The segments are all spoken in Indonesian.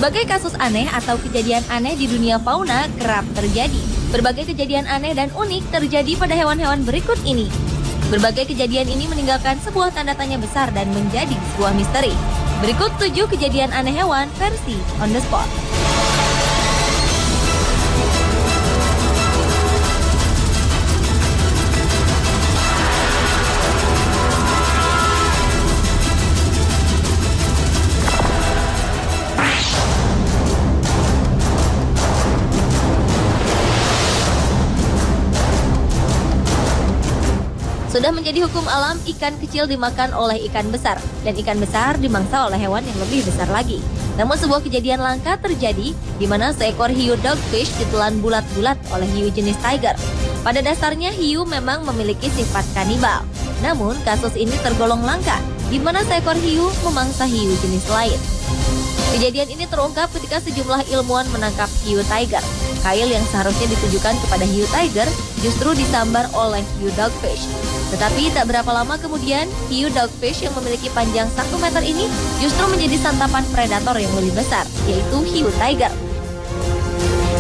Berbagai kasus aneh atau kejadian aneh di dunia fauna kerap terjadi. Berbagai kejadian aneh dan unik terjadi pada hewan-hewan berikut ini. Berbagai kejadian ini meninggalkan sebuah tanda tanya besar dan menjadi sebuah misteri. Berikut 7 kejadian aneh hewan versi On The Spot. Sudah menjadi hukum alam, ikan kecil dimakan oleh ikan besar, dan ikan besar dimangsa oleh hewan yang lebih besar lagi. Namun sebuah kejadian langka terjadi di mana seekor hiu dogfish ditelan bulat-bulat oleh hiu jenis tiger. Pada dasarnya hiu memang memiliki sifat kanibal. Namun kasus ini tergolong langka, di mana seekor hiu memangsa hiu jenis lain. Kejadian ini terungkap ketika sejumlah ilmuwan menangkap hiu tiger. Kail yang seharusnya ditujukan kepada hiu tiger justru disambar oleh hiu dogfish. Tetapi tak berapa lama kemudian, hiu dogfish yang memiliki panjang 1 meter ini justru menjadi santapan predator yang lebih besar, yaitu hiu tiger.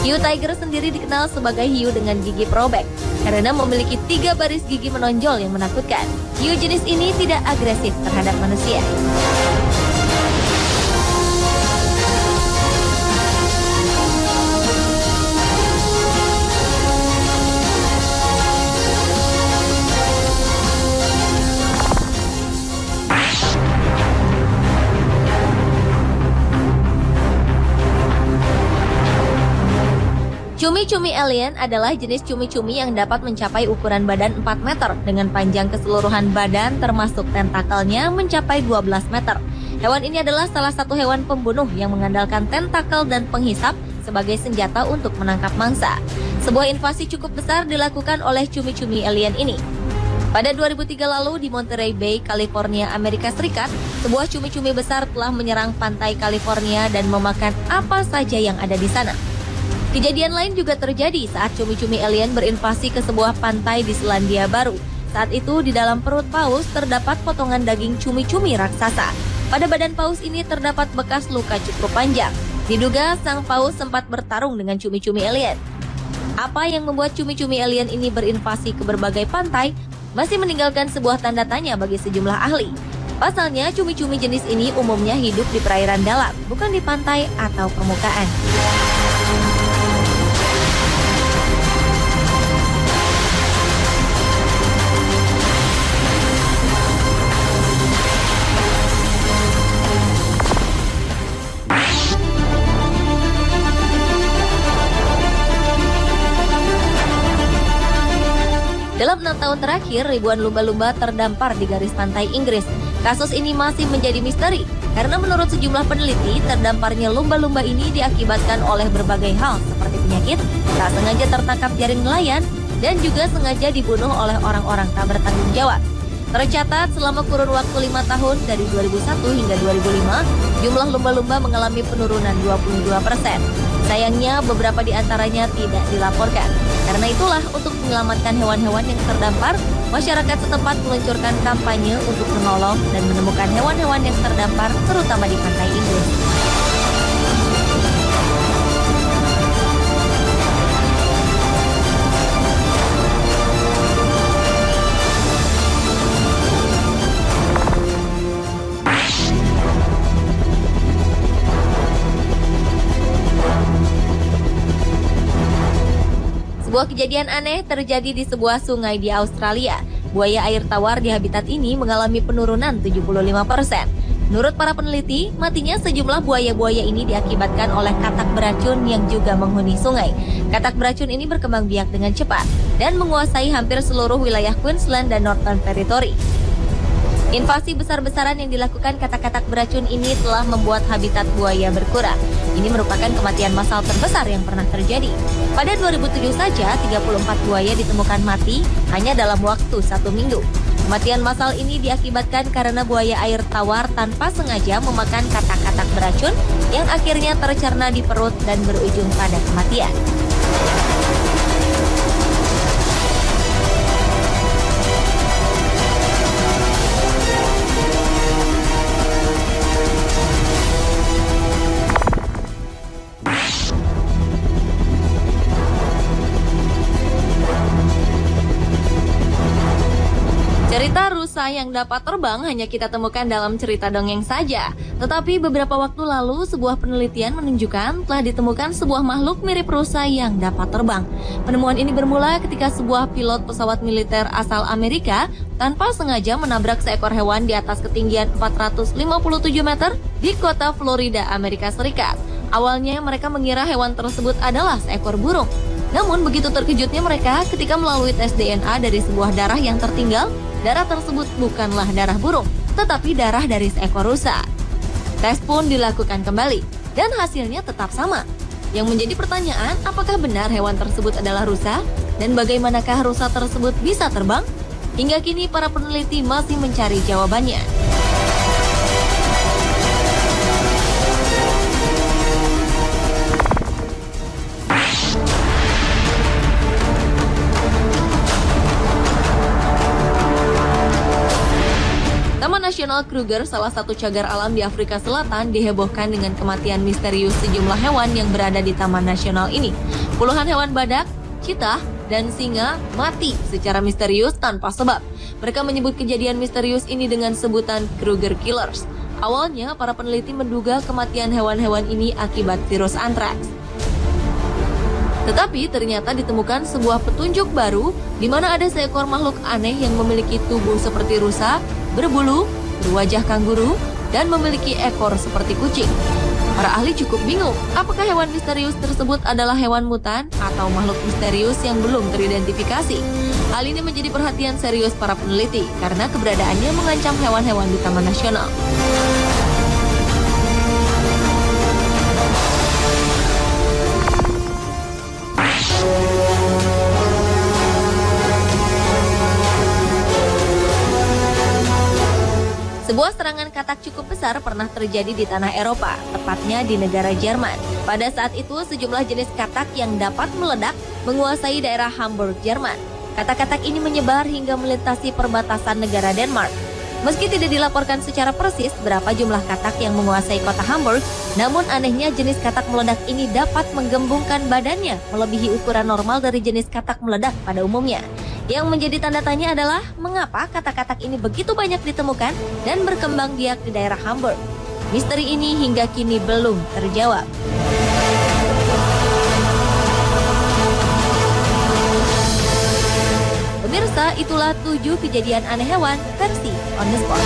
Hiu tiger sendiri dikenal sebagai hiu dengan gigi probek karena memiliki 3 baris gigi menonjol yang menakutkan. Hiu jenis ini tidak agresif terhadap manusia. Cumi-cumi alien adalah jenis cumi-cumi yang dapat mencapai ukuran badan 4 meter dengan panjang keseluruhan badan termasuk tentakelnya mencapai 12 meter. Hewan ini adalah salah satu hewan pembunuh yang mengandalkan tentakel dan penghisap sebagai senjata untuk menangkap mangsa. Sebuah invasi cukup besar dilakukan oleh cumi-cumi alien ini. Pada 2003 lalu di Monterey Bay, California, Amerika Serikat, sebuah cumi-cumi besar telah menyerang pantai California dan memakan apa saja yang ada di sana. Kejadian lain juga terjadi saat cumi-cumi alien berinvasi ke sebuah pantai di Selandia Baru. Saat itu di dalam perut paus terdapat potongan daging cumi-cumi raksasa. Pada badan paus ini terdapat bekas luka cukup panjang. Diduga sang paus sempat bertarung dengan cumi-cumi alien. Apa yang membuat cumi-cumi alien ini berinvasi ke berbagai pantai masih meninggalkan sebuah tanda tanya bagi sejumlah ahli. Pasalnya cumi-cumi jenis ini umumnya hidup di perairan dalam, bukan di pantai atau permukaan. Dalam 6 tahun terakhir, ribuan lumba-lumba terdampar di garis pantai Inggris. Kasus ini masih menjadi misteri, karena menurut sejumlah peneliti, terdamparnya lumba-lumba ini diakibatkan oleh berbagai hal seperti penyakit, tak sengaja tertangkap jaring nelayan, dan juga sengaja dibunuh oleh orang-orang tak bertanggung jawab. Tercatat selama kurun waktu 5 tahun dari 2001 hingga 2005, jumlah lumba-lumba mengalami penurunan 22%. Sayangnya beberapa di antaranya tidak dilaporkan. Karena itulah untuk menyelamatkan hewan-hewan yang terdampar, masyarakat setempat meluncurkan kampanye untuk menolong dan menemukan hewan-hewan yang terdampar terutama di pantai Inggris. Sebuah kejadian aneh terjadi di sebuah sungai di Australia. Buaya air tawar di habitat ini mengalami penurunan 75%. Menurut para peneliti, matinya sejumlah buaya-buaya ini diakibatkan oleh katak beracun yang juga menghuni sungai. Katak beracun ini berkembang biak dengan cepat dan menguasai hampir seluruh wilayah Queensland dan Northern Territory. Invasi besar-besaran yang dilakukan katak-katak beracun ini telah membuat habitat buaya berkurang. Ini merupakan kematian massal terbesar yang pernah terjadi. Pada 2007 saja, 34 buaya ditemukan mati hanya dalam waktu 1 minggu. Kematian massal ini diakibatkan karena buaya air tawar tanpa sengaja memakan katak-katak beracun yang akhirnya tercerna di perut dan berujung pada kematian. Cerita rusa yang dapat terbang hanya kita temukan dalam cerita dongeng saja. Tetapi beberapa waktu lalu sebuah penelitian menunjukkan telah ditemukan sebuah makhluk mirip rusa yang dapat terbang. Penemuan ini bermula ketika sebuah pilot pesawat militer asal Amerika tanpa sengaja menabrak seekor hewan di atas ketinggian 457 meter di kota Florida, Amerika Serikat. Awalnya mereka mengira hewan tersebut adalah seekor burung. Namun begitu terkejutnya mereka ketika melalui tes DNA dari sebuah darah yang tertinggal. Darah tersebut bukanlah darah burung, tetapi darah dari seekor rusa. Tes pun dilakukan kembali, dan hasilnya tetap sama. Yang menjadi pertanyaan, apakah benar hewan tersebut adalah rusa? Dan bagaimanakah rusa tersebut bisa terbang? Hingga kini para peneliti masih mencari jawabannya. Taman Nasional Kruger, salah satu cagar alam di Afrika Selatan, dihebohkan dengan kematian misterius sejumlah hewan yang berada di Taman Nasional ini. Puluhan hewan badak, cheetah, dan singa mati secara misterius tanpa sebab. Mereka menyebut kejadian misterius ini dengan sebutan Kruger Killers. Awalnya, para peneliti menduga kematian hewan-hewan ini akibat virus antraks. Tetapi ternyata ditemukan sebuah petunjuk baru di mana ada seekor makhluk aneh yang memiliki tubuh seperti rusa, berbulu, berwajah kanguru, dan memiliki ekor seperti kucing. Para ahli cukup bingung, apakah hewan misterius tersebut adalah hewan mutan atau makhluk misterius yang belum teridentifikasi. Hal ini menjadi perhatian serius para peneliti karena keberadaannya mengancam hewan-hewan di Taman Nasional. Sebuah serangan katak cukup besar pernah terjadi di tanah Eropa, tepatnya di negara Jerman. Pada saat itu, sejumlah jenis katak yang dapat meledak menguasai daerah Hamburg, Jerman. Katak-katak ini menyebar hingga melintasi perbatasan negara Denmark. Meski tidak dilaporkan secara persis berapa jumlah katak yang menguasai kota Hamburg, namun anehnya jenis katak meledak ini dapat menggembungkan badannya melebihi ukuran normal dari jenis katak meledak pada umumnya. Yang menjadi tanda tanya adalah mengapa katak-katak ini begitu banyak ditemukan dan berkembang biak di daerah Hamburg. Misteri ini hingga kini belum terjawab. Pemirsa, itulah 7 kejadian aneh hewan versi On The Spot.